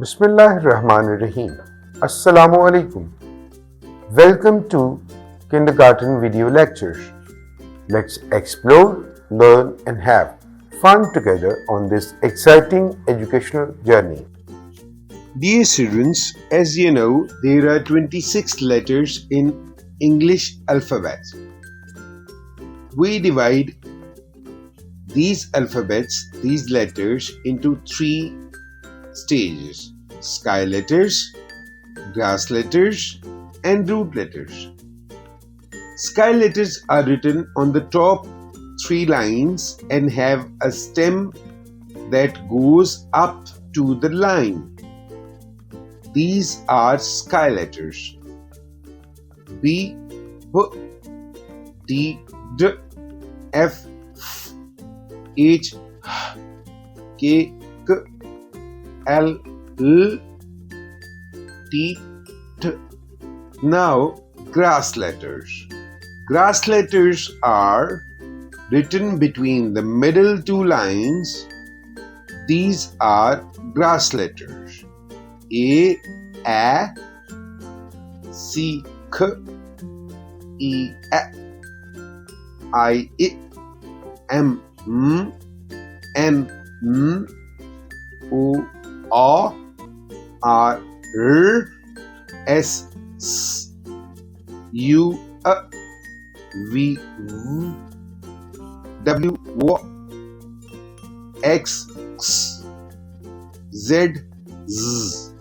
Bismillahirrahmanirrahim. Assalamu alaikum. Welcome to Kindergarten Video Lectures. Let's explore, learn, and have fun together on this exciting educational journey. Dear students, as you know, there are 26 letters in English alphabet. We divide these letters into three stages: sky letters, grass letters, and root letters. Sky letters are written on the top three lines and have a stem that goes up to the line. These are sky letters: B, B, D, D, F, H, K, K, L, L, T, T. Now, grass letters. Grass letters are written between the middle two lines. These are grass letters: A, C, K, E, I, M, N, O, R, S, U, V, W, X, Z, Z.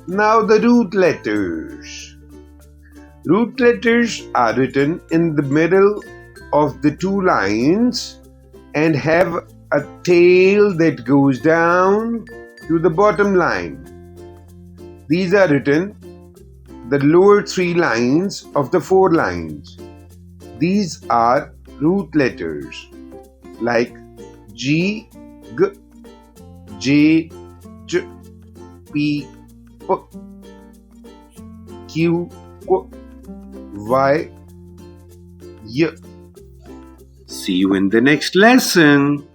Now the root letters. Root letters are written in the middle of the two lines and have a tail that goes down to the bottom line. These are written the lower three lines of the four lines. These are root letters like G, G, J, J, P, P, Q, Q, Y, Y. See you in the next lesson.